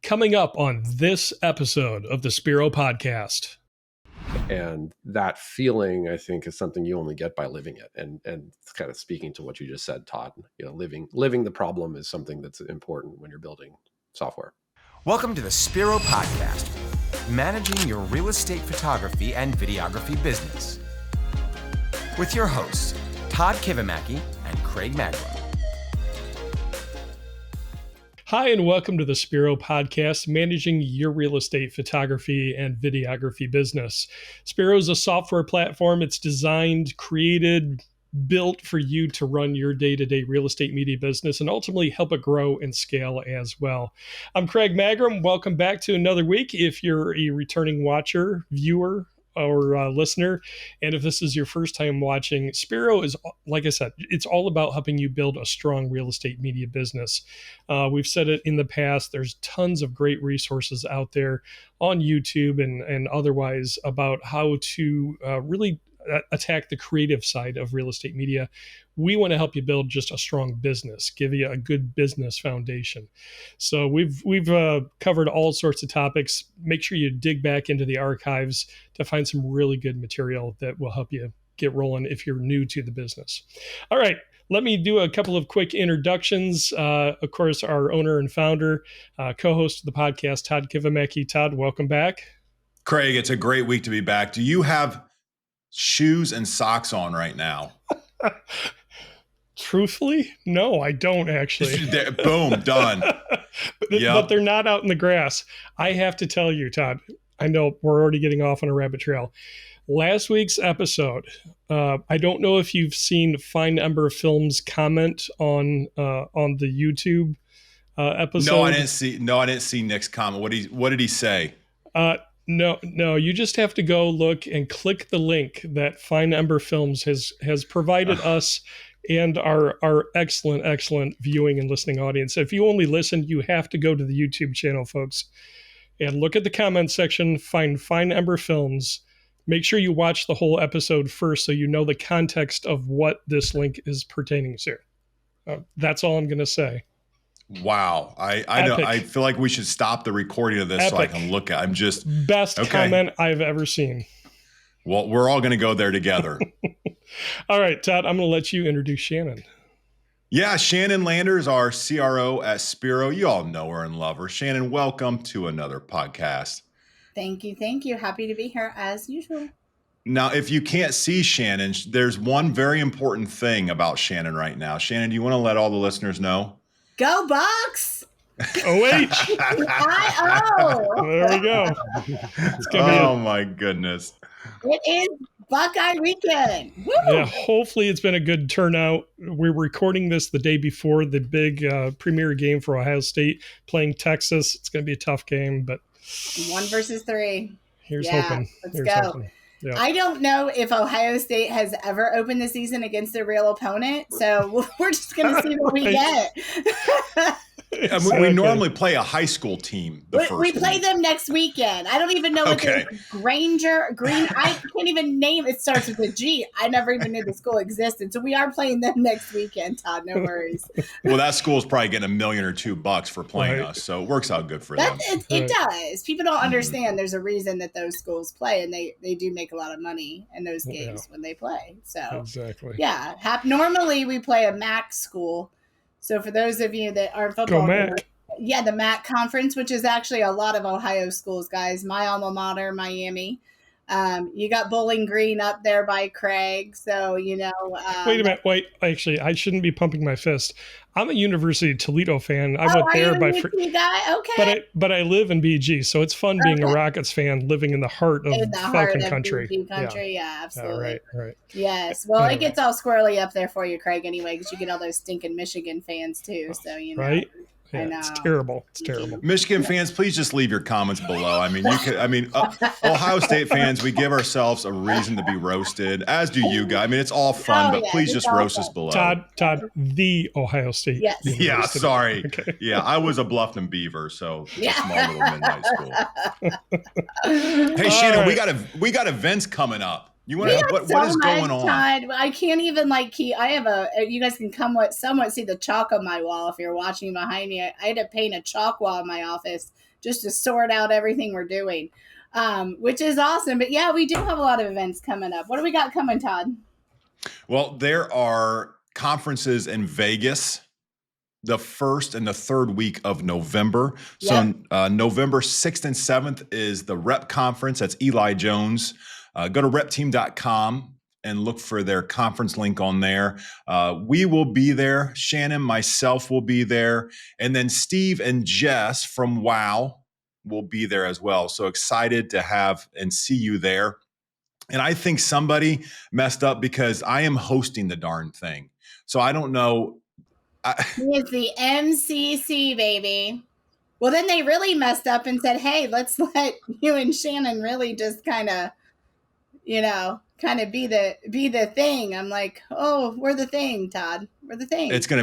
Coming up on this episode of the Spiro podcast. And that feeling, I think, is something you only get by living it. And kind of speaking to what you just said, Todd, living the problem is something that's important when you're building software. Welcome to the Spiro podcast, managing your real estate photography and videography business. With your hosts, Todd Kivimaki and Craig Magrum. Hi, and welcome to the Spiro podcast, managing your real estate photography and videography business. Spiro is a software platform. It's designed, created, built for you to run your day-to-day real estate media business and ultimately help it grow and scale as well. I'm Craig Magrum. Welcome back to another week. If you're a returning watcher, viewer, or listener, and if this is your first time watching, Spiro is, like I said, it's all about helping you build a strong real estate media business. We've said it in the past, there's tons of great resources out there on YouTube and otherwise about how to really attack the creative side of real estate media. We want to help you build just a strong business, give you a good business foundation. So we've covered all sorts of topics. Make sure you dig back into the archives to find some really good material that will help you get rolling if you're new to the business. All right, let me do a couple of quick introductions. Of course, our owner and founder, co-host of the podcast, Todd Kivimaki. Todd, welcome back. Craig, it's a great week to be back. Do you have shoes and socks on right now? Truthfully, no, I don't actually. Boom, done. But they're not out in the grass. I have to tell you, Todd, I know we're already getting off on a rabbit trail. Last week's episode, I don't know if you've seen Find Ember Films comment on the YouTube episode. No, I didn't see Nick's comment. What did he say? No, you just have to go look and click the link that Find Ember Films has provided us and our excellent viewing and listening audience. If you only listen, you have to go to the YouTube channel, folks, and look at the comment section, find Ember Films. Make sure you watch the whole episode first so you know the context of what this link is pertaining to. That's all I'm going to say. Wow. I know. I feel like we should stop the recording of this so I can look at it. I'm just best comment I've ever seen. Well, we're all going to go there together. All right, Todd, I'm going to let you introduce Shannon. Yeah, Shannon Landers, our CRO at Spiro. You all know her and love her. Shannon, welcome to another podcast. Thank you. Happy to be here as usual. Now, if you can't see Shannon, there's one very important thing about Shannon right now. Shannon, do you want to let all the listeners know? Go Bucks! O-H! There we go. Oh, my goodness. It is Buckeye weekend. Woo! Yeah, hopefully it's been a good turnout. We're recording this the day before the big premier game for Ohio State playing Texas. It's going to be a tough game, but 1 versus 3. Here's hoping. Let's go. Hoping. Yeah. I don't know if Ohio State has ever opened the season against a real opponent, so we're just going to see what we get. We normally play a high school team. We play them next weekend. I don't even know what Green. I can't even name it. Starts with a G. I never even knew the school existed. So we are playing them next weekend, Todd. No worries. Well, that school is probably getting $1 million or $2 million for playing us, so it works out good for them. It does. People don't understand. There's a reason that those schools play, and they do make a lot of money in those games when they play. So exactly. Yeah. Normally we play a MAC school. So for those of you that aren't football, go MAC. Yeah, the MAC conference, which is actually a lot of Ohio schools, guys. My alma mater, Miami. You got Bowling Green up there by Craig. So, you know. Wait a minute. Wait, actually, I shouldn't be pumping my fist. I'm a University of Toledo fan. I went there by guy? Okay. But I live in BG, so it's fun being a Rockets fan living in the heart of fucking country. BG country. Yeah, absolutely. Right. Yes. Well, it gets all squirrely up there for you, Craig, anyway, because you get all those stinking Michigan fans too. So, you know. Right. Yeah, I know. It's terrible. Michigan fans, please just leave your comments below. I mean, Ohio State fans, we give ourselves a reason to be roasted, as do you guys. I mean, it's all fun, but please just roast us below. Todd, the Ohio State. Yes. Yeah, sorry. Okay. Yeah, I was a Bluffton Beaver, so it's a small little midnight school. Hey, Shannon, we got events coming up. You want to? What is going on? I can't even you guys can somewhat see the chalk on my wall if you're watching behind me. I had to paint a chalk wall in my office just to sort out everything we're doing, which is awesome. But yeah, we do have a lot of events coming up. What do we got coming, Todd? Well, there are conferences in Vegas the 1st and the 3rd week of November. So November 6th and 7th is the Rep Conference. That's Eli Jones. Go to repteam.com and look for their conference link on there. We will be there. Shannon, myself will be there. And then Steve and Jess from WOW will be there as well. So excited to have and see you there. And I think somebody messed up because I am hosting the darn thing. So I don't know. It's the MCC, baby. Well, then they really messed up and said, hey, let's let you and Shannon really just kind of be the thing. I'm like, oh, we're the thing, Todd. We're the thing. It's gonna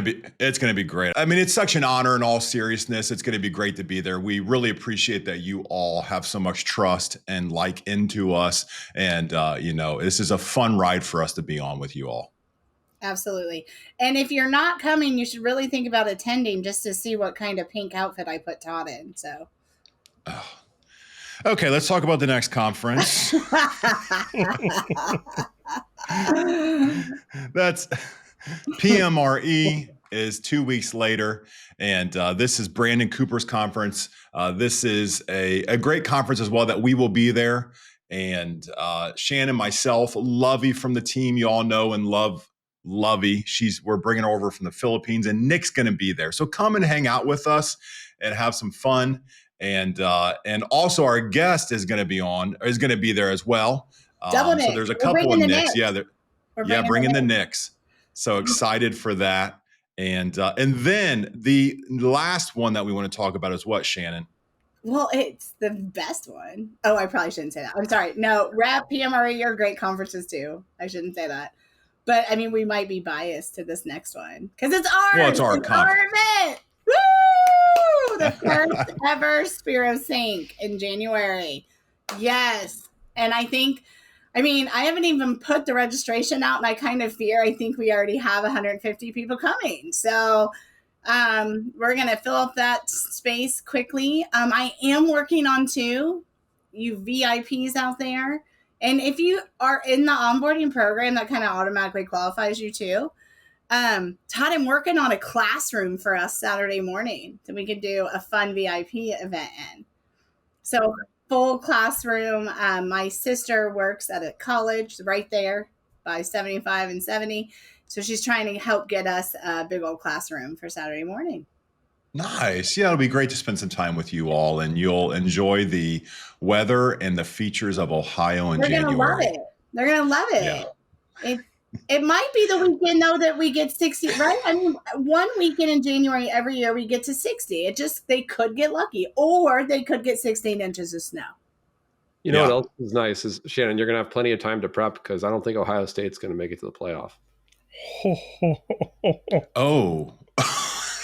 be great. I mean, it's such an honor in all seriousness. It's gonna be great to be there. We really appreciate that you all have so much trust and like into us. And this is a fun ride for us to be on with you all. Absolutely. And if you're not coming, you should really think about attending just to see what kind of pink outfit I put Todd in. So. Oh. Okay, let's talk about the next conference. That's PMRE is 2 weeks later. And this is Brandon Cooper's conference. This is a great conference as well that we will be there. And Shannon, myself, Lovey from the team, you all know and love Lovey. We're bringing her over from the Philippines, and Nick's going to be there. So come and hang out with us and have some fun. And also our guest is going to be there as well. Double Nick. So there's a couple of Nicks. Yeah, bringing the Nicks. So excited for that. And then the last one that we want to talk about is what, Shannon? Well, it's the best one. Oh, I probably shouldn't say that. I'm sorry. No, Rep, PMRE are great conferences too. I shouldn't say that. But I mean, we might be biased to this next one because it's ours. Well, it's our event. Woo! The first ever Spiro Sync in January. Yes. And I haven't even put the registration out, and I think we already have 150 people coming. So we're going to fill up that space quickly. I am working on 2 you VIPs out there. And if you are in the onboarding program, that kind of automatically qualifies you too. Todd, I'm working on a classroom for us Saturday morning that we could do a fun VIP event in. So full classroom. My sister works at a college right there by 75 and 70. So she's trying to help get us a big old classroom for Saturday morning. Nice. Yeah, it'll be great to spend some time with you all, and you'll enjoy the weather and the features of Ohio in January. They're going to love it. Yeah. It might be the weekend, though, that we get 60, right? I mean, one weekend in January every year we get to 60. They could get lucky, or they could get 16 inches of snow. You know what else is nice is, Shannon, you're going to have plenty of time to prep because I don't think Ohio State's going to make it to the playoff. Oh.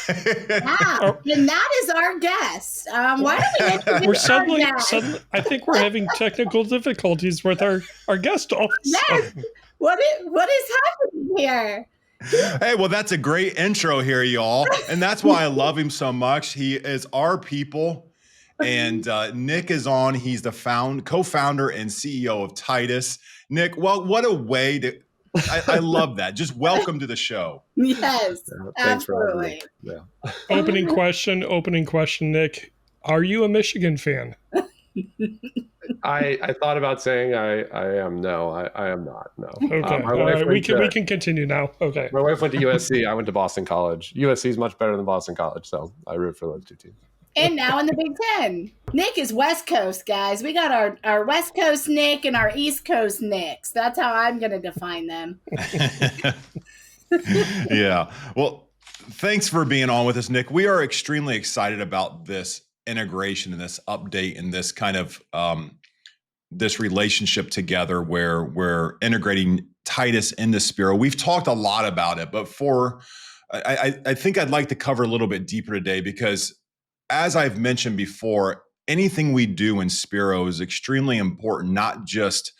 Wow. And that is our guest. Why don't we introduce suddenly, I think we're having technical difficulties with our guest. Yes. What is happening here? Hey, well, that's a great intro here, y'all. And that's why I love him so much. He is our people. And Nick is on. He's the co-founder and CEO of Titus. Nick, well, what a way to... I love that. Just welcome to the show. Yes, thanks absolutely. For having me. Yeah. Opening question, Nick. Are you a Michigan fan? I thought about saying I am. No, I am not. No. Okay. All right. We can continue now. Okay. My wife went to USC. I went to Boston College. USC is much better than Boston College, so I root for those 2 teams. And now in the Big Ten, Nick is West Coast, guys. We got our West Coast Nick and our East Coast Nicks. That's how I'm going to define them. Yeah. Well, thanks for being on with us, Nick. We are extremely excited about this integration and this update and this kind of this relationship together where we're integrating Titus into Spiro. We've talked a lot about it, but I think I'd like to cover a little bit deeper today because, as I've mentioned before, anything we do in Spiro is extremely important, not just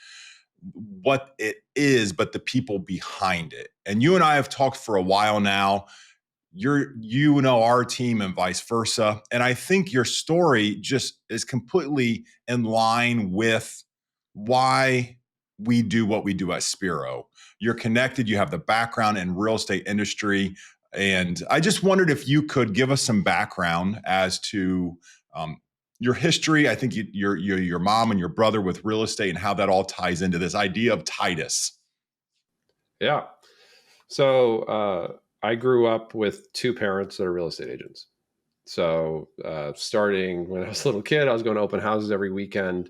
what it is, but the people behind it. And you and I have talked for a while now. you know our team and vice versa. And I think your story just is completely in line with why we do what we do at Spiro. You're connected, you have the background in real estate industry. And I just wondered if you could give us some background as to your history. I think your mom and your brother with real estate and how that all ties into this idea of Titus. Yeah. So I grew up with two parents that are real estate agents. So starting when I was a little kid, I was going to open houses every weekend.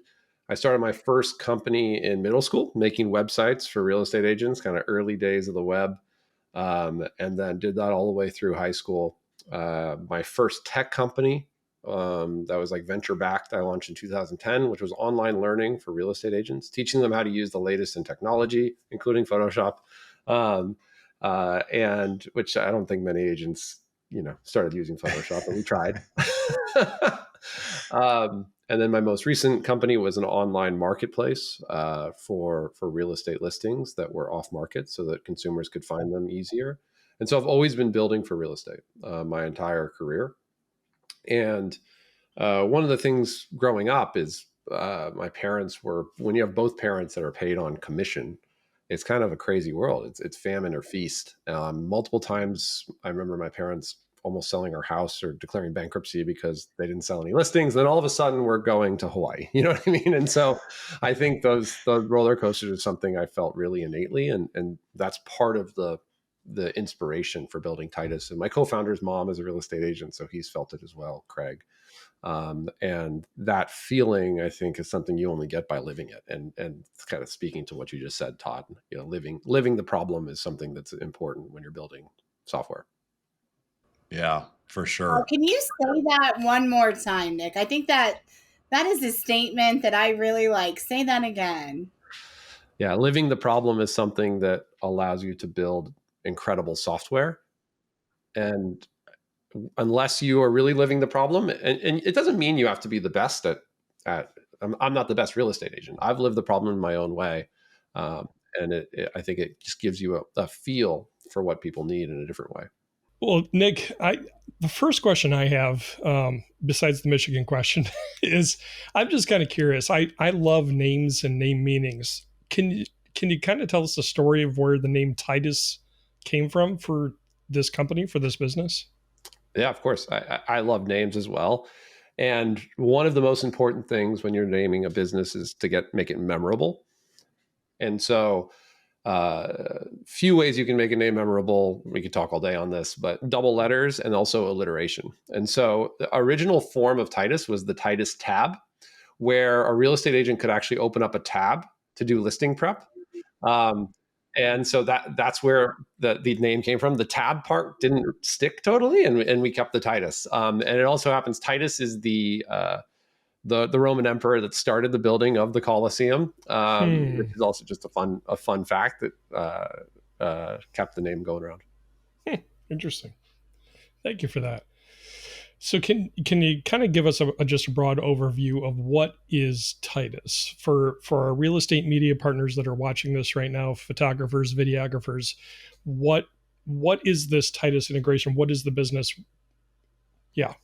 I started my first company in middle school, making websites for real estate agents, kind of early days of the web, and then did that all the way through high school. My first tech company that was like venture backed, I launched in 2010, which was online learning for real estate agents, teaching them how to use the latest in technology, including Photoshop. And which I don't think many agents, started using Photoshop, but we tried. And then my most recent company was an online marketplace for real estate listings that were off market so that consumers could find them easier. And so I've always been building for real estate my entire career. And one of the things growing up is my parents were, when you have both parents that are paid on commission, it's kind of a crazy world. It's famine or feast. Multiple times, I remember my parents almost selling our house or declaring bankruptcy because they didn't sell any listings. Then all of a sudden, we're going to Hawaii. You know what I mean? And so, I think those roller coasters are something I felt really innately, and that's part of the inspiration for building Titus. And my co-founder's mom is a real estate agent, so he's felt it as well, Craig. And that feeling, I think, is something you only get by living it. And kind of speaking to what you just said, Todd, living the problem is something that's important when you're building software. Yeah, for sure. Can you say that one more time, Nick? I think that is a statement that I really like. Say that again. Yeah, living the problem is something that allows you to build incredible software. And unless you are really living the problem, and it doesn't mean you have to be the best at I'm not the best real estate agent. I've lived the problem in my own way. And I think it just gives you a feel for what people need in a different way. Well, Nick, the first question I have, besides the Michigan question, is I'm just kind of curious. I love names and name meanings. Can you kind of tell us the story of where the name Titus came from for this company, for this business? Yeah, of course. I love names as well. And one of the most important things when you're naming a business is to make it memorable. And so few ways you can make a name memorable. We could talk all day on this, but double letters and also alliteration. And so the original form of Titus was the Titus tab, where a real estate agent could actually open up a tab to do listing prep. And so that's where the name came from. The tab part didn't stick totally, and we kept the Titus. And it also happens Titus is the Roman emperor that started the building of the Colosseum, which is also just a fun fact that kept the name going around. Interesting. Thank you for that. So can you kind of give us just a broad overview of what is Titus for our real estate media partners that are watching this right now, photographers, videographers? What is this Titus integration? What is the business? Yeah.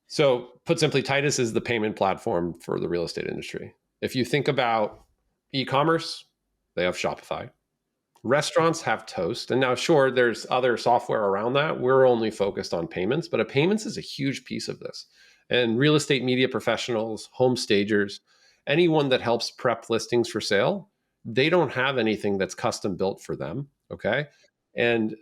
So put simply, Titus is the payment platform for the real estate industry. If you think about e-commerce, they have Shopify. Restaurants have Toast. And now, sure, there's other software around that. We're only focused on payments, but payments is a huge piece of this. And real estate media professionals, home stagers, anyone that helps prep listings for sale, they don't have anything that's custom built for them. Okay. And,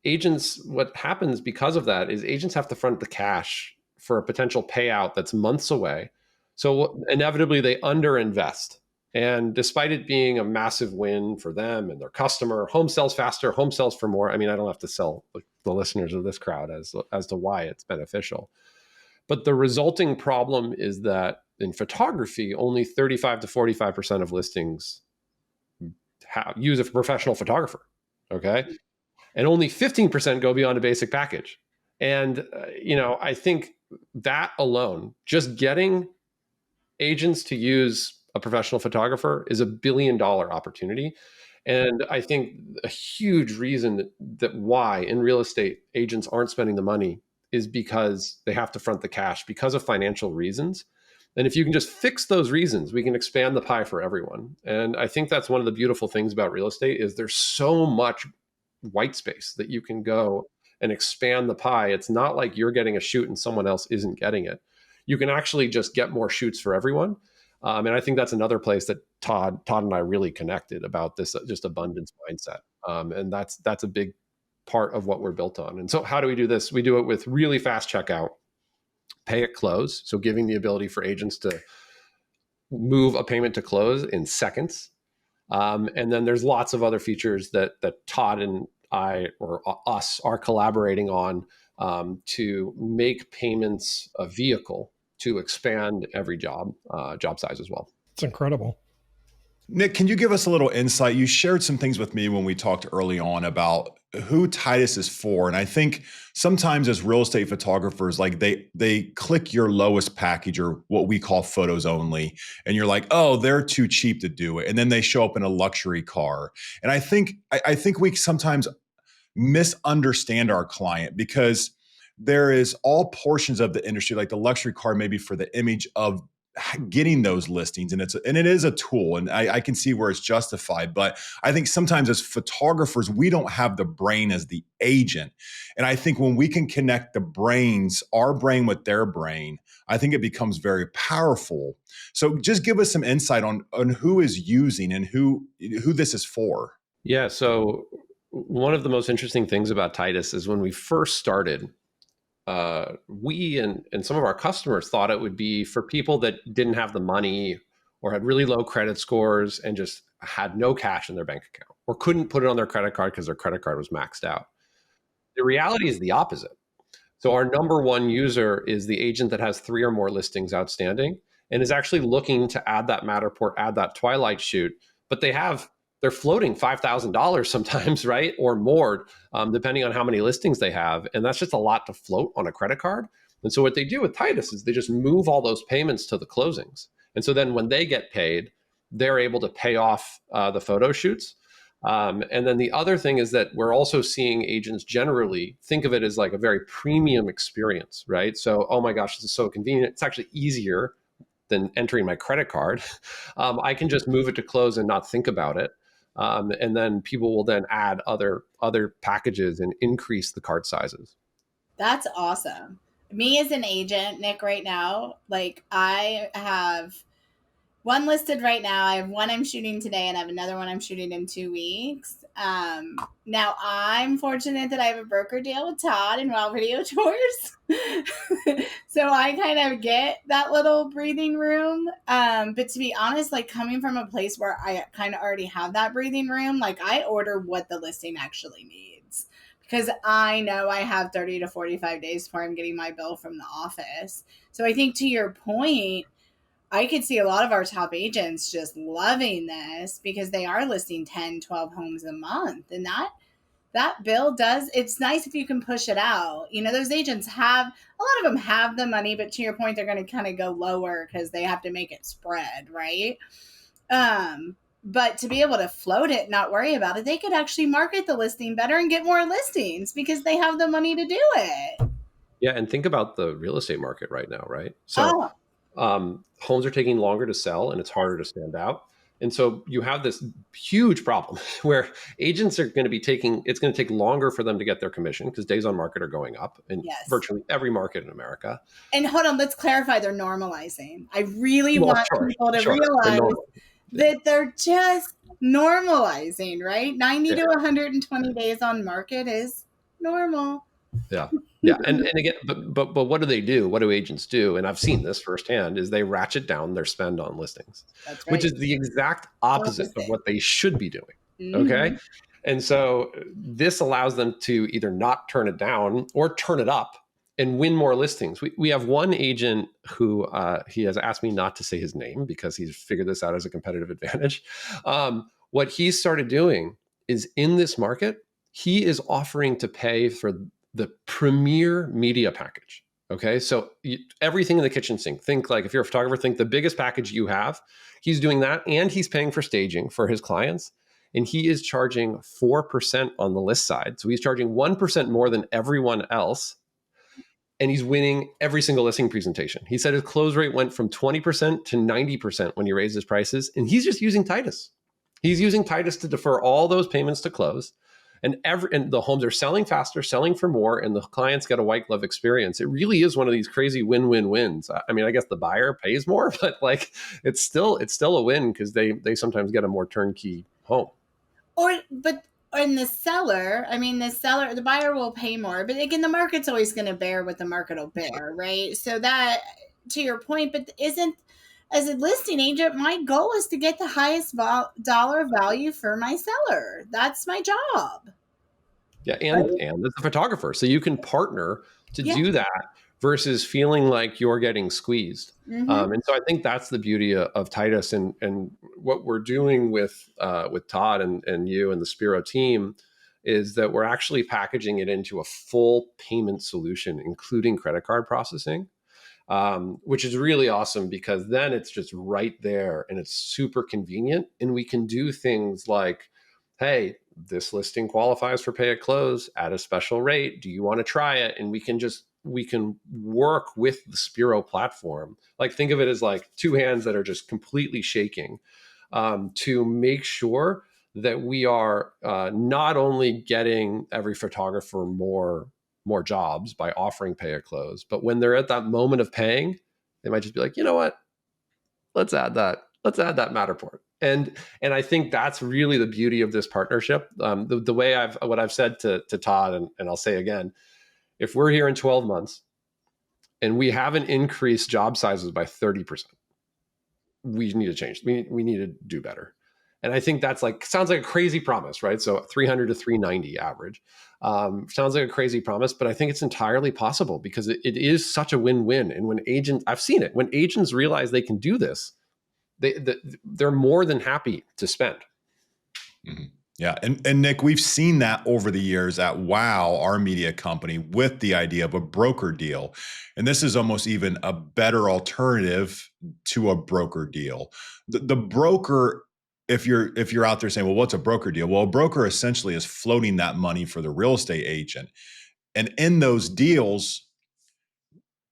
agents, what happens because of that is agents have to front the cash for a potential payout that's months away. So inevitably they underinvest. And despite it being a massive win for them and their customer, home sells faster, home sells for more. I mean, I don't have to sell the listeners of this crowd as to why it's beneficial. But the resulting problem is that in photography, only 35 to 45% of listings use a professional photographer. Okay. And only 15% go beyond a basic package. And, I think that alone, just getting agents to use a professional photographer is $1 billion opportunity. And I think a huge reason that why in real estate agents aren't spending the money is because they have to front the cash because of financial reasons. And if you can just fix those reasons, we can expand the pie for everyone. And I think that's one of the beautiful things about real estate is there's so much white space that you can go and expand the pie. It's not like you're getting a shoot and someone else isn't getting it. You can actually just get more shoots for everyone. And I think that's another place that Todd and I really connected about this just abundance mindset. And that's a big part of what we're built on. And so how do we do this? We do it with really fast checkout, pay at close. So giving the ability for agents to move a payment to close in seconds. And then there's lots of other features that Todd and I or us are collaborating on to make payments a vehicle to expand every job size as well. It's incredible. Nick, can you give us a little insight? You shared some things with me when we talked early on about who Titus is for. And I think sometimes as real estate photographers, like they click your lowest package or what we call photos only. And you're like, oh, they're too cheap to do it. And then they show up in a luxury car. And I think we sometimes misunderstand our client because there is all portions of the industry, like the luxury car, maybe for the image of getting those listings, and it is a tool, and I can see where it's justified. But I think sometimes as photographers, we don't have the brain as the agent, and I think when we can connect our brain with their brain, I think it becomes very powerful. So just give us some insight on who is using and who this is for. Yeah. So one of the most interesting things about Titus is when we first started, we and some of our customers thought it would be for people that didn't have the money or had really low credit scores and just had no cash in their bank account or couldn't put it on their credit card because their credit card was maxed out. The reality is the opposite. So our number one user is the agent that has 3 or more listings outstanding and is actually looking to add that Matterport, add that Twilight shoot, but they're floating $5,000 sometimes, right? Or more, depending on how many listings they have. And that's just a lot to float on a credit card. And so what they do with Titus is they just move all those payments to the closings. And so then when they get paid, they're able to pay off the photo shoots. And then the other thing is that we're also seeing agents generally think of it as like a very premium experience, right? So, oh my gosh, this is so convenient. It's actually easier than entering my credit card. I can just move it to close and not think about it. And then people will then add other packages and increase the cart sizes. That's awesome. Me as an agent, Nick, right now, like I have one listed right now. I have one I'm shooting today and I have another one I'm shooting in 2 weeks. Now I'm fortunate that I have a broker deal with Todd and Wild Video Tours. So I kind of get that little breathing room. But to be honest, like coming from a place where I kind of already have that breathing room, like I order what the listing actually needs because I know I have 30 to 45 days before I'm getting my bill from the office. So I think to your point, I could see a lot of our top agents just loving this because they are listing 10, 12 homes a month. And that bill it's nice if you can push it out. You know, those agents a lot of them have the money, but to your point, they're going to kind of go lower because they have to make it spread, right? But to be able to float it, not worry about it, they could actually market the listing better and get more listings because they have the money to do it. Yeah. And think about the real estate market right now, right? So homes are taking longer to sell and it's harder to stand out. And so you have this huge problem where agents are going to it's going to take longer for them to get their commission because days on market are going up in virtually every market in America. And hold on, let's clarify they're normalizing. I really want people to realize that they're just normalizing, right? 90 to 120 days on market is normal. Yeah. Yeah. And again, but what do they do? What do agents do? And I've seen this firsthand is they ratchet down their spend on listings, That's right. Which is the exact opposite of what they should be doing. Mm-hmm. Okay. And so this allows them to either not turn it down or turn it up and win more listings. We have one agent who he has asked me not to say his name because he's figured this out as a competitive advantage. What he started doing is in this market, he is offering to pay for the premier media package. Okay. So everything in the kitchen sink, think like if you're a photographer, think the biggest package you have, he's doing that and he's paying for staging for his clients. and he is charging 4% on the list side. So he's charging 1% more than everyone else, and he's winning every single listing presentation. He said his close rate went from 20% to 90% when he raised his prices, and he's just using Titus. He's using Titus to defer all those payments to close. And the homes are selling faster, selling for more, and the clients get a white glove experience. It really is one of these crazy win-win-wins. I mean, I guess the buyer pays more, but like it's still a win because they sometimes get a more turnkey home. And the seller, the buyer will pay more, but again, the market's always going to bear what the market will bear, right? So that, to your point, but as a listing agent, my goal is to get the highest dollar value for my seller. That's my job. Yeah, and as a photographer, so you can partner to do that versus feeling like you're getting squeezed. Mm-hmm. And so I think that's the beauty of Titus, and what we're doing with Todd and you and the Spiro team is that we're actually packaging it into a full payment solution, including credit card processing. Which is really awesome because then it's just right there and it's super convenient. And we can do things like, hey, this listing qualifies for pay at close at a special rate. Do you want to try it? And we can work with the Spiro platform. Like think of it as like two hands that are just completely shaking to make sure that we are not only getting every photographer more jobs by offering pay at close, but when they're at that moment of paying, they might just be like, you know what, let's add that Matterport. And I think that's really the beauty of this partnership. The way what I've said to Todd, and I'll say again, if we're here in 12 months and we haven't increased job sizes by 30%, we need to change. We need to do better. And I think that's sounds like a crazy promise, right? So 300 to 390 average sounds like a crazy promise, but I think it's entirely possible because it is such a win-win. And I've seen it, when agents realize they can do this, they're more than happy to spend. Mm-hmm. Yeah. And Nick, we've seen that over the years at Wow, our media company, with the idea of a broker deal. And this is almost even a better alternative to a broker deal. The broker, if you're out there saying, well, what's a broker deal? Well, a broker essentially is floating that money for the real estate agent. And in those deals,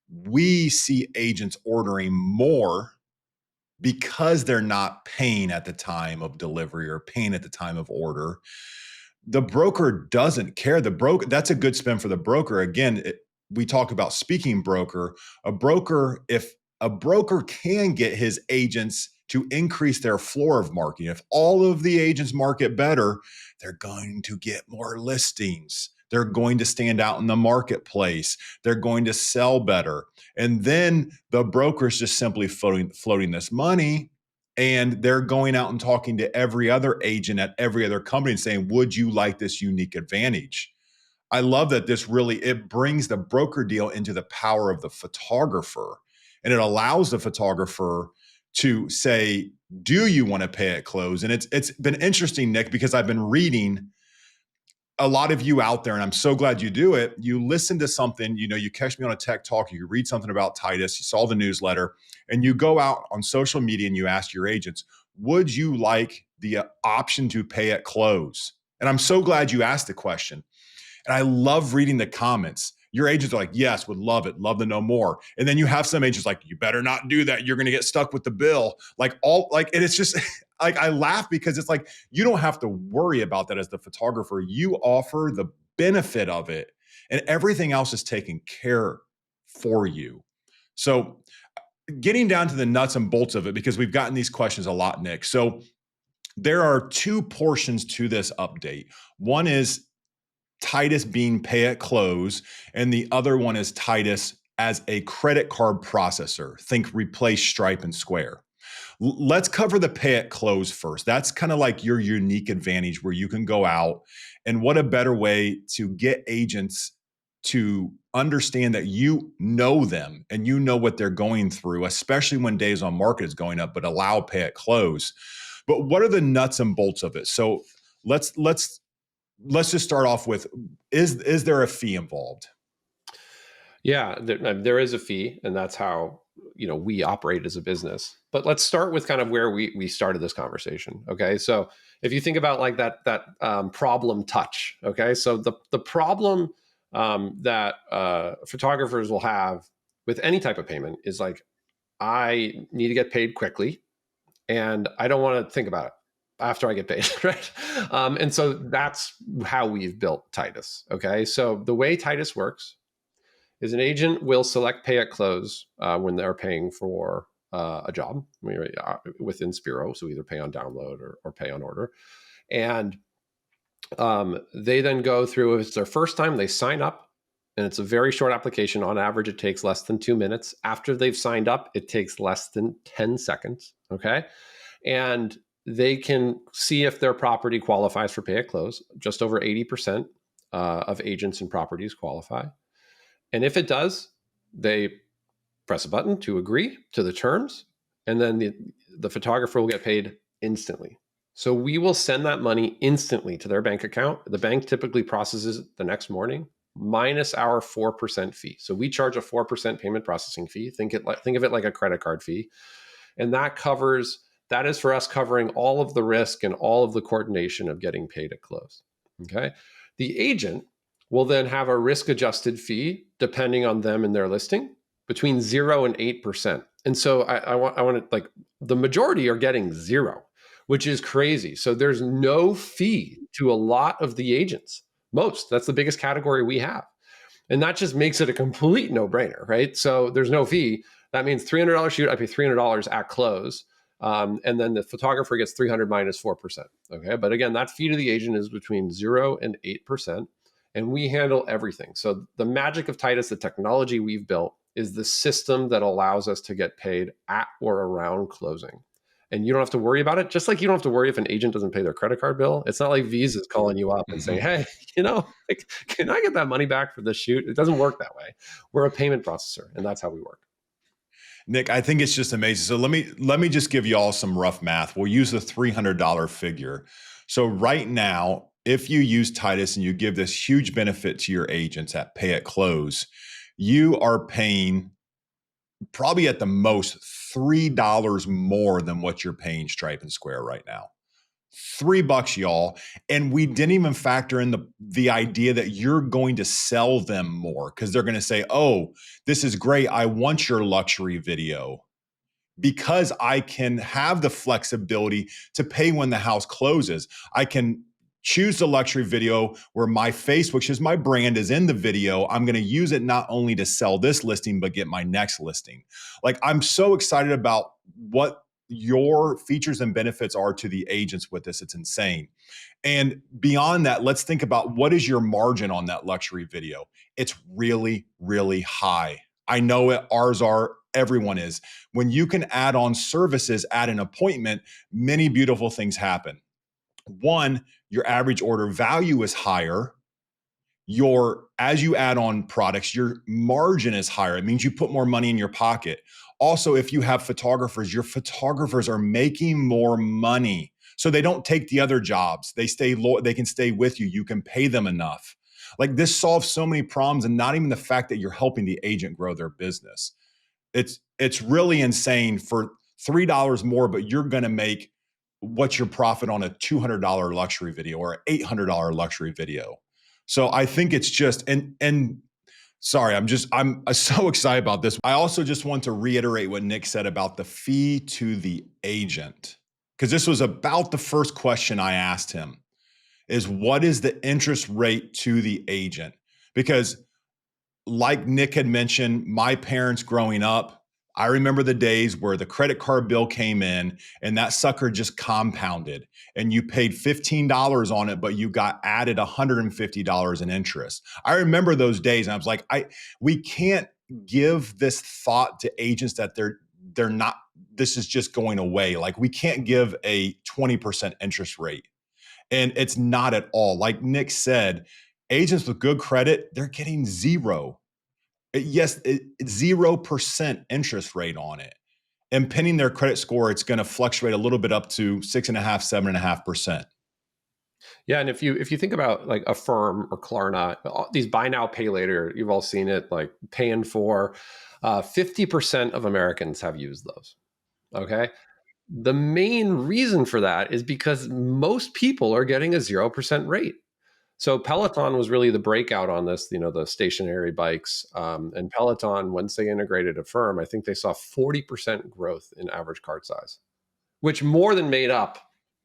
we see agents ordering more because they're not paying at the time of delivery or paying at the time of order. The broker doesn't care. That's a good spin for the broker. Again, we talk about speaking broker. If a broker can get his agents to increase their floor of marketing, if all of the agents market better, they're going to get more listings. They're going to stand out in the marketplace. They're going to sell better. And then the broker's just simply floating this money, and they're going out and talking to every other agent at every other company and saying, would you like this unique advantage? I love that it brings the broker deal into the power of the photographer, and it allows the photographer to say, do you want to pay at close? And it's been interesting, Nick, because I've been reading a lot of you out there, and I'm so glad you do it. You listen to something, you catch me on a tech talk, you read something about Titus, you saw the newsletter, and you go out on social media and you ask your agents, would you like the option to pay at close? And I'm so glad you asked the question. And I love reading the comments. Your agents are like, yes, would love it, love to know more. And then you have some agents like, you better not do that, you're going to get stuck with the bill. And it's just like, I laugh because it's like, you don't have to worry about that as the photographer. You offer the benefit of it, and everything else is taken care for you. So getting down to the nuts and bolts of it, because we've gotten these questions a lot, Nick. So there are two portions to this update. One is Titus being pay at close, and the other one is Titus as a credit card processor. Think replace Stripe and Square. Let's cover the pay at close first. That's kind of like your unique advantage where you can go out, and what a better way to get agents to understand that you know them and you know what they're going through, especially when days on market is going up, but allow pay at close. But what are the nuts and bolts of it? So let's just start off with, is there a fee involved? Yeah, there is a fee, and that's how we operate as a business. But let's start with kind of where we started this conversation. Okay, so if you think about like that problem touch. Okay, so the problem that photographers will have with any type of payment is like, I need to get paid quickly, and I don't want to think about it after I get paid, right? And so that's how we've built Titus. Okay, so the way Titus works is an agent will select pay at close when they're paying for a job within Spiro. So either pay on download or pay on order. And they then go through, if it's their first time, they sign up, and it's a very short application. On average, it takes less than 2 minutes. After they've signed up, it takes less than 10 seconds. Okay. And they can see if their property qualifies for pay at close. Just over 80% of agents and properties qualify. And if it does, they press a button to agree to the terms, and then the photographer will get paid instantly. So we will send that money instantly to their bank account. The bank typically processes it the next morning, minus our 4% fee. So we charge a 4% payment processing fee. Think of it like a credit card fee. And that is for us covering all of the risk and all of the coordination of getting paid at close. Okay. The agent will then have a risk-adjusted fee, depending on them and their listing, between 0 and 8%. And so I want to, like, the majority are getting 0, which is crazy. So there's no fee to a lot of the agents. That's the biggest category we have. And that just makes it a complete no-brainer, right? So there's no fee. That means $300 shoot, I pay $300 at close. And then the photographer gets $300 minus 4%. Okay. But again, that fee to the agent is between 0 and 8%. And we handle everything. So the magic of Titus, the technology we've built, is the system that allows us to get paid at or around closing. And you don't have to worry about it. Just like you don't have to worry if an agent doesn't pay their credit card bill. It's not like Visa's calling you up and saying, hey, like, can I get that money back for this shoot? It doesn't work that way. We're a payment processor, and that's how we work. Nick, I think it's just amazing. So let me just give you all some rough math. We'll use the $300 figure. So right now, if you use Titus and you give this huge benefit to your agents at pay at close, you are paying probably at the most $3 more than what you're paying Stripe and Square right now. $3, y'all. And we didn't even factor in the idea that you're going to sell them more, because they're going to say, oh, this is great. I want your luxury video, because I can have the flexibility to pay when the house closes. I can choose the luxury video where my face, which is my brand, is in the video. I'm going to use it not only to sell this listing, but get my next listing. Like, I'm so excited about what your features and benefits are to the agents with this. It's insane. And beyond that, let's think about, what is your margin on that luxury video? It's really, really high. I know it. Ours are. Everyone is. When you can add on services at an appointment, many beautiful things happen. One, your average order value is higher. As you add on products, your margin is higher. It means you put more money in your pocket. Also, if you have photographers, your photographers are making more money. So they don't take the other jobs. They can stay with you. You can pay them enough. Like, this solves so many problems, and not even the fact that you're helping the agent grow their business. It's really insane for $3 more, but you're going to make what's your profit on a $200 luxury video or an $800 luxury video. So I think it's just, and sorry, I'm so excited about this. I also just want to reiterate what Nick said about the fee to the agent, because this was about the first question I asked him, is what is the interest rate to the agent? Because like Nick had mentioned, my parents growing up, I remember the days where the credit card bill came in and that sucker just compounded, and you paid $15 on it, but you got added $150 in interest. I remember those days, and I was like, we can't give this thought to agents that they're not, this is just going away. Like, we can't give a 20% interest rate. And it's not at all. Like Nick said, agents with good credit, they're getting 0. Yes, 0% interest rate on it. And pending their credit score, it's going to fluctuate a little bit up to 6.5%, 7.5%. Yeah, and if you think about like Affirm or Klarna, these buy now, pay later, you've all seen it, like paying for 50% of Americans have used those. Okay. The main reason for that is because most people are getting a 0% rate. So Peloton was really the breakout on this, the stationary bikes. And Peloton, once they integrated Affirm, I think they saw 40% growth in average cart size, which more than made up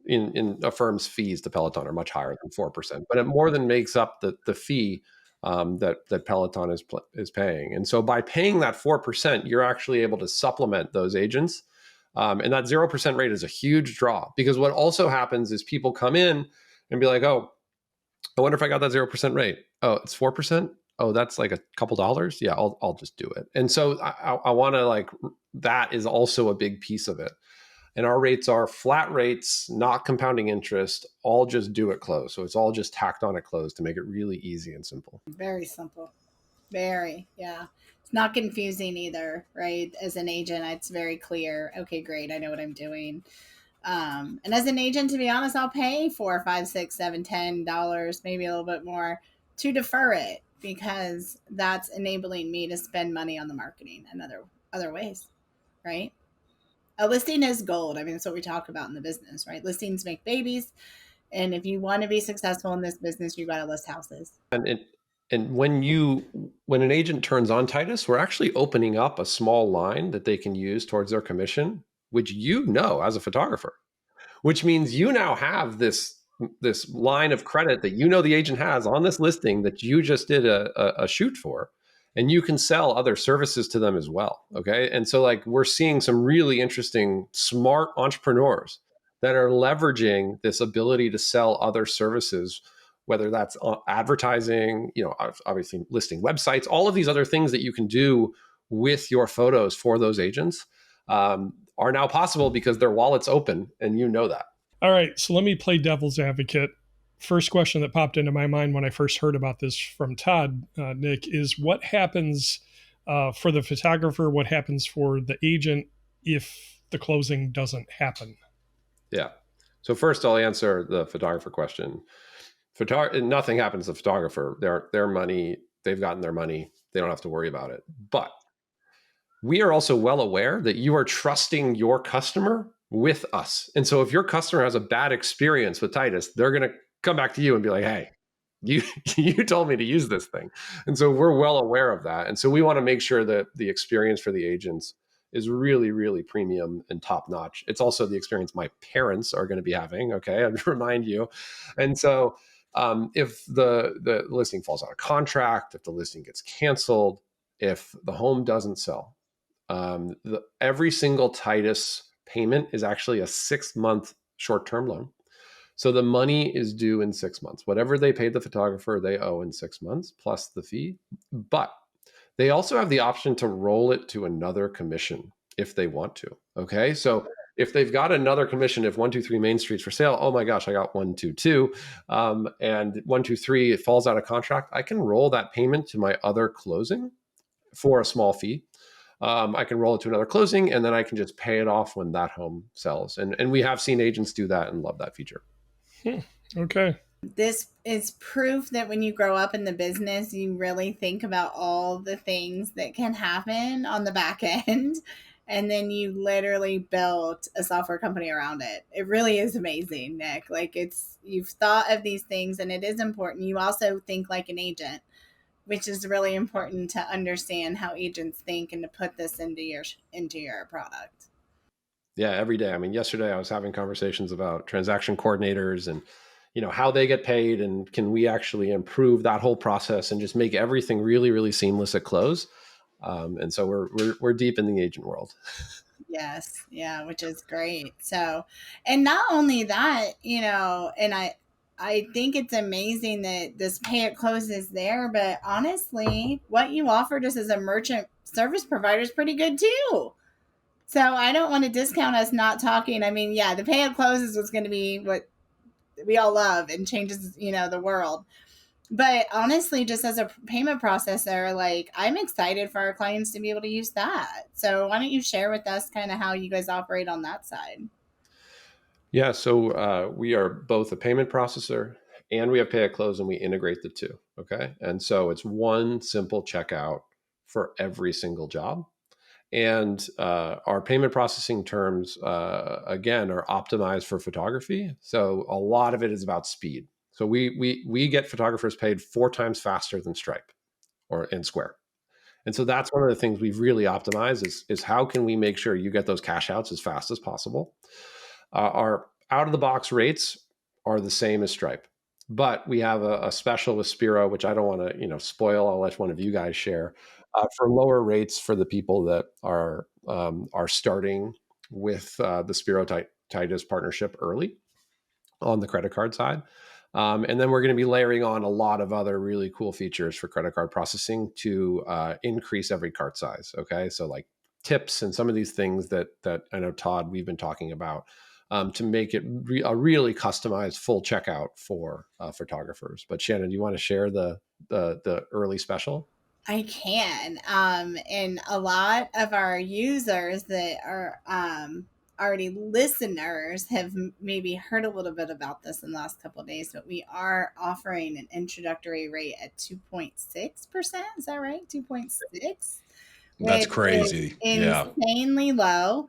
in Affirm's fees to Peloton are much higher than 4%, but it more than makes up the fee that Peloton is paying. And so by paying that 4%, you're actually able to supplement those agents. And that 0% rate is a huge draw, because what also happens is people come in and be like, oh, I wonder if I got that 0% rate. Oh, it's 4%. Oh, that's like a couple dollars. Yeah, I'll just do it. And so I want to that is also a big piece of it. And our rates are flat rates, not compounding interest, all just due at close. So it's all just tacked on at close to make it really easy and simple. Very simple. Very, yeah. It's not confusing either, right? As an agent, it's very clear. Okay, great. I know what I'm doing. And as an agent, to be honest, I'll pay $4, $5, $6, $7, $10, maybe a little bit more to defer it, because that's enabling me to spend money on the marketing and other ways, right? A listing is gold. I mean, that's what we talk about in the business, right? Listings make babies. And if you want to be successful in this business, you got to list houses. And when an agent turns on Titus, we're actually opening up a small line that they can use towards their commission, which as a photographer, which means you now have this line of credit that the agent has on this listing that you just did a shoot for, and you can sell other services to them as well. Okay. And so we're seeing some really interesting, smart entrepreneurs that are leveraging this ability to sell other services, whether that's advertising, obviously listing websites, all of these other things that you can do with your photos for those agents are now possible because their wallet's open, and that. All right, so let me play devil's advocate. First question that popped into my mind when I first heard about this from Todd, Nick, is what happens for the photographer? What happens for the agent if the closing doesn't happen? Yeah. So first, I'll answer the photographer question. Nothing happens to the photographer. Their money, they've gotten their money. They don't have to worry about it. But we are also well aware that you are trusting your customer with us. And so if your customer has a bad experience with Titus, they're going to come back to you and be like, hey, you told me to use this thing. And so we're well aware of that. And so we want to make sure that the experience for the agents is really, really premium and top notch. It's also the experience my parents are going to be having. Okay. I'd remind you. And so if the listing falls out of contract, if the listing gets canceled, if the home doesn't sell, every single Titus payment is actually a 6-month short-term loan. So the money is due in 6 months. Whatever they paid the photographer, they owe in 6 months plus the fee. But they also have the option to roll it to another commission if they want to. Okay. So if they've got another commission, if 123 Main Street's for sale, oh my gosh, I got 122, and 123, it falls out of contract, I can roll that payment to my other closing for a small fee. I can roll it to another closing, and then I can just pay it off when that home sells. And we have seen agents do that and love that feature. Okay. This is proof that when you grow up in the business, you really think about all the things that can happen on the back end. And then you literally built a software company around it. It really is amazing, Nick. You've thought of these things, and it is important. You also think like an agent, which is really important to understand how agents think and to put this into your product. Yeah, every day. I mean, yesterday I was having conversations about transaction coordinators and how they get paid, and can we actually improve that whole process and just make everything really, really seamless at close. And so we're deep in the agent world. Yes, yeah, which is great. So, and not only that, and I think it's amazing that this pay at close is there, but honestly, what you offered us as a merchant service provider is pretty good too. So I don't want to discount us not talking. I mean, yeah, the pay at close is what's going to be what we all love and changes, the world. But honestly, just as a payment processor, I'm excited for our clients to be able to use that. So why don't you share with us kind of how you guys operate on that side? Yeah, so we are both a payment processor and we have pay at close, and we integrate the two. Okay. And so it's one simple checkout for every single job. And our payment processing terms, again, are optimized for photography. So a lot of it is about speed. So we get photographers paid 4 times faster than Stripe or in Square. And so that's one of the things we've really optimized is how can we make sure you get those cash outs as fast as possible. Our out of the box rates are the same as Stripe, but we have a special with Spiro, which I don't want to spoil. I'll let one of you guys share for lower rates for the people that are starting with the Spiro Titus partnership early on the credit card side. And then we're going to be layering on a lot of other really cool features for credit card processing to increase every cart size. Okay, so like tips and some of these things that I know, Todd, we've been talking about to make it a really customized full checkout for photographers. But Shannon, do you want to share the early special? I can. And a lot of our users that are already listeners have maybe heard a little bit about this in the last couple of days, but we are offering an introductory rate at 2.6%. Is that right? 2.6? That's Which crazy. is insanely low.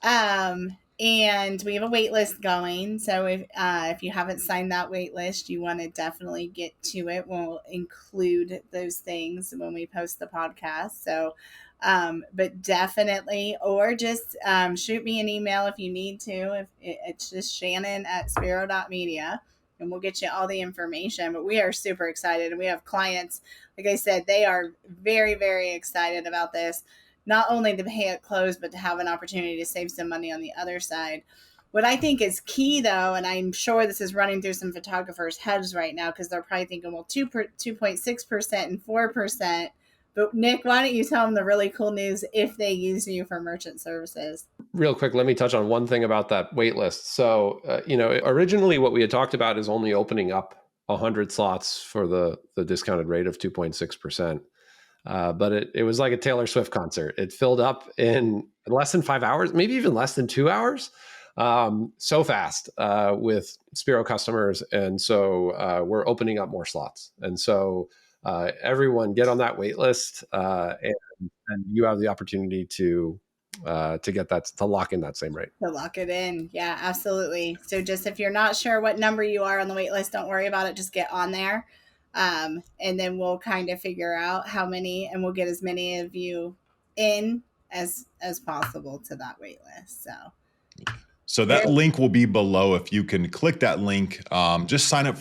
And we have a wait list going. So if you haven't signed that wait list, you want to definitely get to it. We'll include those things when we post the podcast. So, but definitely, or just shoot me an email if you need to. If it's just Shannon@Spiro.media, and we'll get you all the information. But we are super excited, and we have clients. Like I said, they are very, very excited about this. Not only to pay at close, but to have an opportunity to save some money on the other side. What I think is key, though, and I'm sure this is running through some photographers' heads right now because they're probably thinking, well, 2.6% and 4%. But Nick, why don't you tell them the really cool news if they use you for merchant services? Real quick, let me touch on one thing about that wait list. So, originally what we had talked about is only opening up 100 slots for the discounted rate of 2.6%. But it was like a Taylor Swift concert. It filled up in less than 5 hours, maybe even less than 2 hours. So fast with Spiro customers. And so we're opening up more slots. And so everyone get on that wait list and you have the opportunity to get that, to lock in that same rate. To lock it in. Yeah, absolutely. So just if you're not sure what number you are on the wait list, don't worry about it. Just get on there. And then we'll kind of figure out how many, and we'll get as many of you in as possible to that wait list. So that link will be below. If you can click that link, just sign up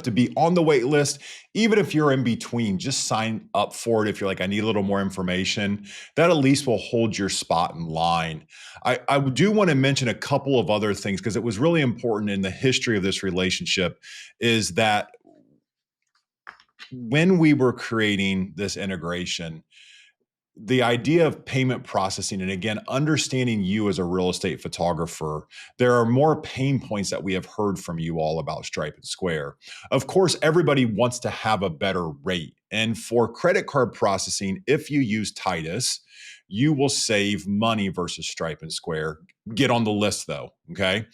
to be on the wait list. Even if you're in between, just sign up for it. If you're like, I need a little more information, that at least will hold your spot in line. I do want to mention a couple of other things because it was really important in the history of this relationship is that when we were creating this integration, the idea of payment processing, and again, understanding you as a real estate photographer, there are more pain points that we have heard from you all about Stripe and Square. Of course, everybody wants to have a better rate. And for credit card processing, if you use Titus, you will save money versus Stripe and Square. Get on the list though, okay?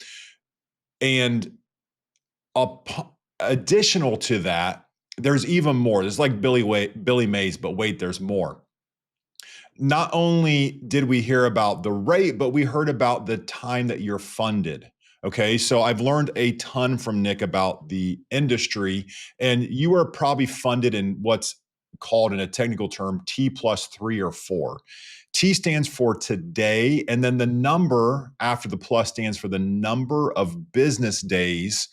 And additional to that, there's even more. There's like Billy Mays, but wait, there's more. Not only did we hear about the rate, but we heard about the time that you're funded. Okay, so I've learned a ton from Nick about the industry, and you are probably funded in what's called in a technical term T+3 or 4. T stands for today, and then the number after the plus stands for the number of business days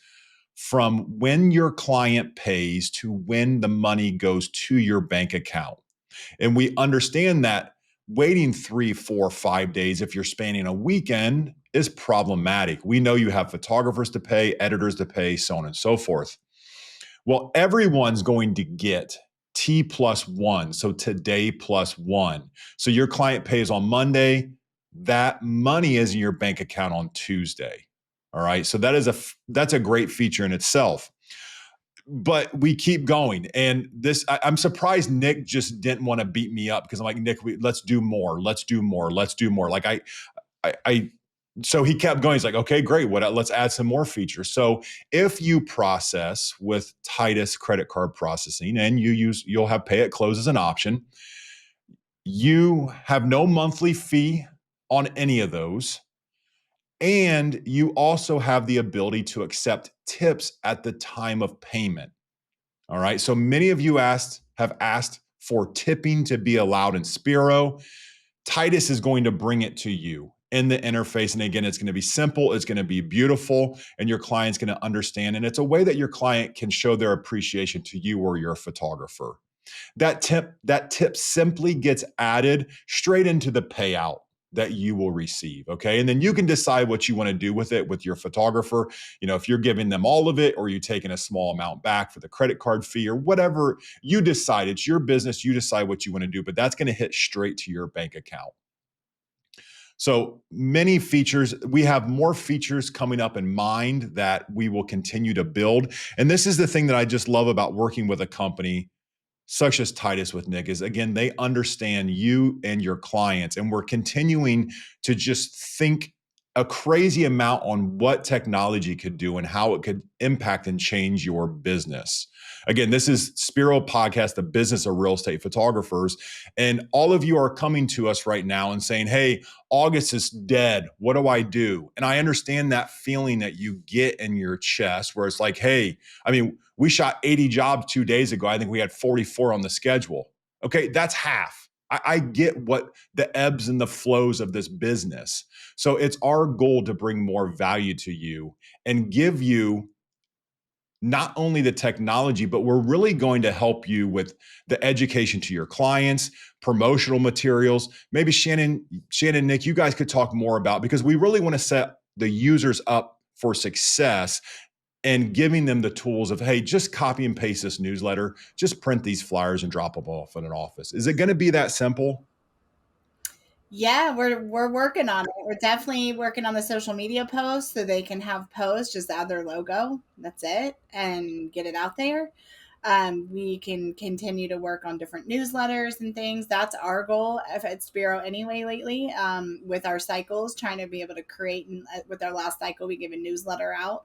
from when your client pays to when the money goes to your bank account. And we understand that waiting 3, 4, 5 days if you're spanning a weekend is problematic. We know you have photographers to pay, editors to pay, so on and so forth. Well, everyone's going to get T+1, so today +1. So your client pays on Monday, that money is in your bank account on Tuesday. All right, so that's a great feature in itself. But we keep going. And I'm surprised Nick just didn't want to beat me up because I'm like, Nick, let's do more. Let's do more. Let's do more. Like I so he kept going. He's like, okay, great. Let's add some more features. So if you process with Titus credit card processing and you'll have pay at close as an option, you have no monthly fee on any of those. And you also have the ability to accept tips at the time of payment. All right. So many of you have asked for tipping to be allowed in Spiro. Titus is going to bring it to you in the interface. And again, it's going to be simple, it's going to be beautiful, and your client's going to understand. And it's a way that your client can show their appreciation to you or your photographer. That tip simply gets added straight into the payout that you will receive. Okay. And then you can decide what you want to do with it with your photographer. If you're giving them all of it or you taking a small amount back for the credit card fee or whatever you decide. It's your business. You decide what you want to do, but that's going to hit straight to your bank account. So many features. We have more features coming up in mind that we will continue to build. And this is the thing that I just love about working with a company such as Titus with Nick is, again, they understand you and your clients. And we're continuing to just think a crazy amount on what technology could do and how it could impact and change your business. Again, this is Spiro Podcast, the business of real estate photographers. And all of you are coming to us right now and saying, hey, August is dead. What do I do? And I understand that feeling that you get in your chest where it's like, hey, we shot 80 jobs 2 days ago. I think we had 44 on the schedule. Okay, that's half. I get what the ebbs and the flows of this business. So it's our goal to bring more value to you and give you not only the technology, but we're really going to help you with the education to your clients, promotional materials. Maybe Shannon, Nick, you guys could talk more about, because we really want to set the users up for success and giving them the tools of, hey, just copy and paste this newsletter, just print these flyers and drop them off in an office. Is it going to be that simple? Yeah, we're working on it. We're definitely working on the social media posts so they can have posts, just add their logo. That's it, and get it out there. We can continue to work on different newsletters and things. That's our goal at Spiro anyway lately, with our cycles, trying to be able to create. And with our last cycle, we gave a newsletter out.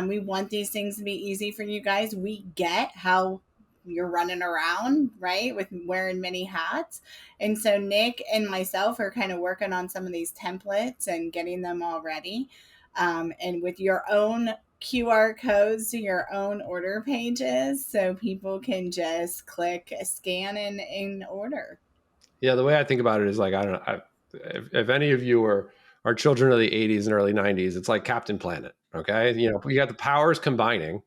We want these things to be easy for you guys. We get how you're running around, right, with wearing many hats. And so Nick and myself are kind of working on some of these templates and getting them all ready. And with your own QR codes to your own order pages, so people can just click, scan, and order. Yeah, the way I think about it is like, I don't know, if any of you are children of the 80s and early 90s, it's like Captain Planet, okay? We got the powers combining.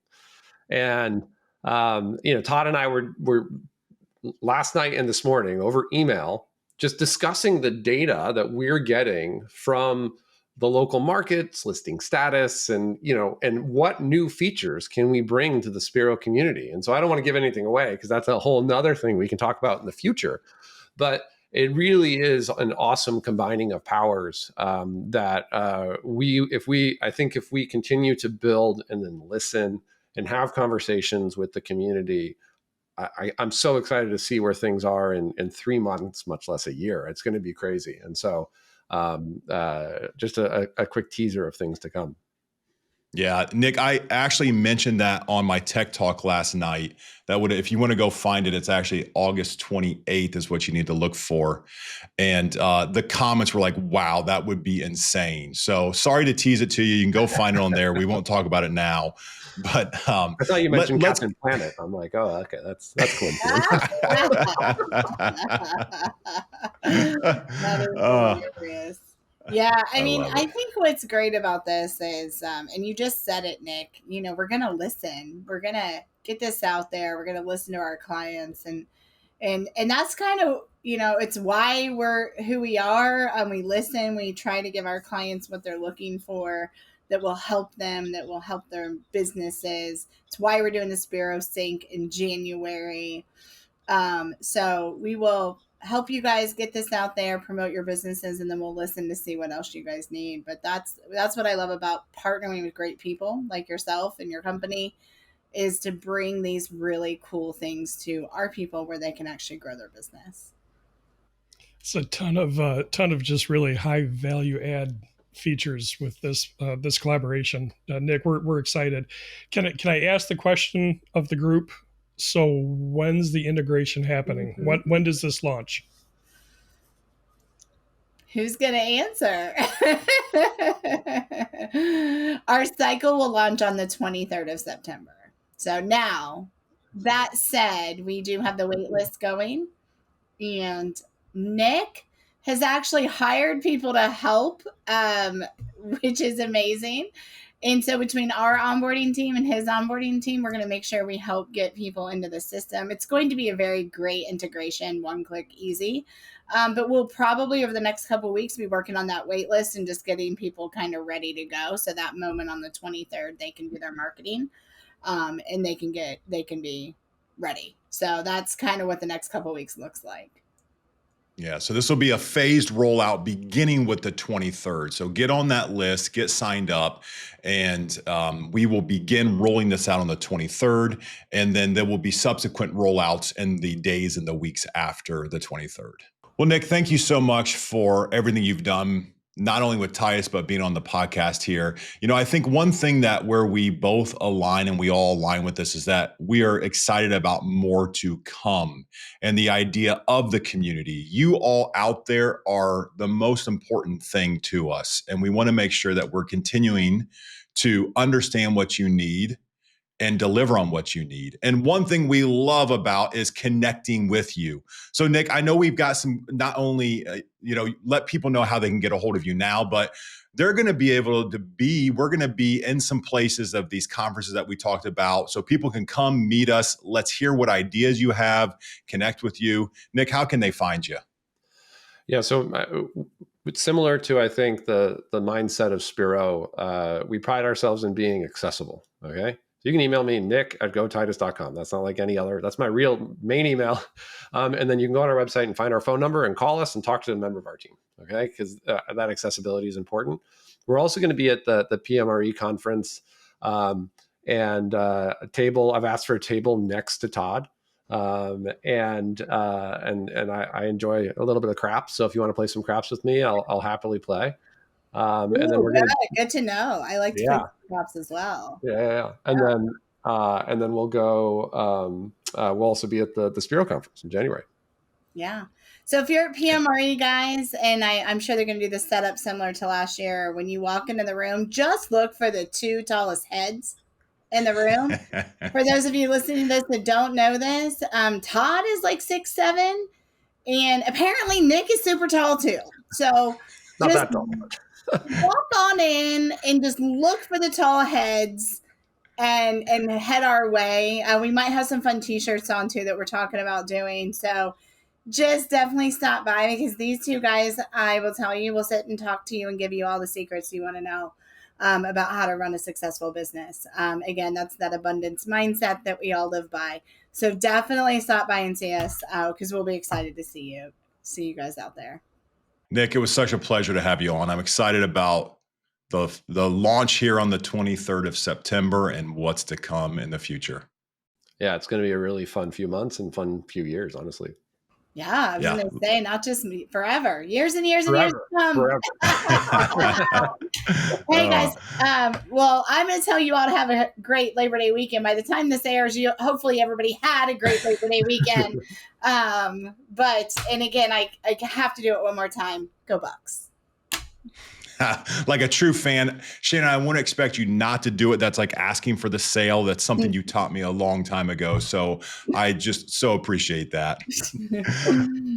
And, Todd and I were last night and this morning over email, just discussing the data that we're getting from the local markets, listing status, and what new features can we bring to the Spiro community. And so I don't want to give anything away because that's a whole nother thing we can talk about in the future. But it really is an awesome combining of powers that if we continue to build and then listen and have conversations with the community, I'm so excited to see where things are in 3 months, much less a year. It's going to be crazy. And so just a quick teaser of things to come. Yeah, Nick, I actually mentioned that on my tech talk last night. If you want to go find it, it's actually August 28th is what you need to look for. And the comments were like, wow, that would be insane. So sorry to tease it to you. You can go find it on there. We won't talk about it now. But I thought you mentioned Captain Planet. I'm like, oh, okay, that's cool. That is hilarious. Yeah, I think what's great about this is, and you just said it, Nick, we're going to listen. We're going to get this out there. We're going to listen to our clients. And that's kind of, it's why we're who we are. We listen. We try to give our clients what they're looking for that will help them, that will help their businesses. It's why we're doing the Spiro Sync in January. So we will help you guys get this out there, promote your businesses, and then we'll listen to see what else you guys need. But that's what I love about partnering with great people like yourself and your company, is to bring these really cool things to our people where they can actually grow their business. It's a ton of just really high value add features with this collaboration. Nick, we're excited. Can I ask the question of the group? So when's the integration happening? When does this launch? Who's going to answer? Our cycle will launch on the 23rd of September. So now, that said, we do have the wait list going. And Nick has actually hired people to help, which is amazing. And so between our onboarding team and his onboarding team, we're going to make sure we help get people into the system. It's going to be a very great integration, one click easy. But we'll probably over the next couple of weeks be working on that wait list and just getting people kind of ready to go. So that moment on the 23rd, they can do their marketing and they can be ready. So that's kind of what the next couple of weeks looks like. Yeah, so this will be a phased rollout beginning with the 23rd. So get on that list, get signed up, and we will begin rolling this out on the 23rd. And then there will be subsequent rollouts in the days and the weeks after the 23rd. Well, Nick, thank you so much for everything you've done, not only with Titus, but being on the podcast here. You know, I think one thing that where we both align and we all align with this is that we are excited about more to come and the idea of the community. You all out there are the most important thing to us. And we want to make sure that we're continuing to understand what you need and deliver on what you need. And one thing we love about is connecting with you. So Nick, I know we've got some, not only, let people know how they can get a hold of you now, but they're going to be able to we're going to be in some places of these conferences that we talked about. So people can come meet us. Let's hear what ideas you have, connect with you. Nick, how can they find you? Yeah. So it's similar to, I think, the mindset of Spiro. We pride ourselves in being accessible. Okay. So you can email me, nick@gotitus.com. That's not like any other. That's my real main email. And then you can go on our website and find our phone number and call us and talk to a member of our team. Okay, because that accessibility is important. We're also going to be at the PMRE conference and a table. I've asked for a table next to Todd. And I enjoy a little bit of craps. So if you want to play some craps with me, I'll happily play. And then we're good to know. I like to play craps as well. Yeah. And then we'll go. We'll also be at the Spiro conference in January. Yeah. So if you're at PMRE, guys, and I'm sure they're going to do the setup similar to last year. When you walk into the room, just look for the two tallest heads in the room. For those of you listening to this that don't know this, Todd is like 6'7", and apparently Nick is super tall too. So not that tall. Walk on in and just look for the tall heads and head our way. We might have some fun t-shirts on too that we're talking about doing. So just definitely stop by because these two guys, I will tell you, will sit and talk to you and give you all the secrets you want to know about how to run a successful business. Again, that's that abundance mindset that we all live by. So definitely stop by and see us because we'll be excited to see you guys out there. Nick, it was such a pleasure to have you on. I'm excited about the launch here on the 23rd of September and what's to come in the future. Yeah, it's going to be a really fun few months and fun few years, honestly. Yeah, I was going to say, not just me, forever. Years and years and years to come. Forever. Hey, guys. Well, I'm going to tell you all to have a great Labor Day weekend. By the time this airs, hopefully everybody had a great Labor Day weekend. And again, I have to do it one more time. Go Bucks. Like a true fan, Shannon, I wouldn't expect you not to do it. That's like asking for the sale. That's something you taught me a long time ago. So I just so appreciate that.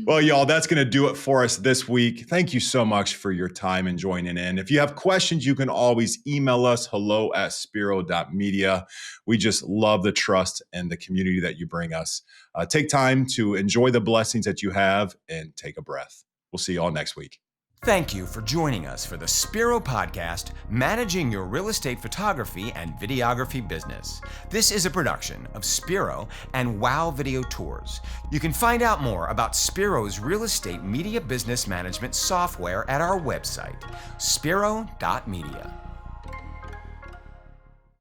Well, y'all, that's going to do it for us this week. Thank you so much for your time and joining in. If you have questions, you can always email us hello@spiro.media. We just love the trust and the community that you bring us. Take time to enjoy the blessings that you have and take a breath. We'll see y'all next week. Thank you for joining us for the Spiro Podcast, Managing Your Real Estate Photography and Videography Business. This is a production of Spiro and Wow Video Tours. You can find out more about Spiro's real estate media business management software at our website, spiro.media.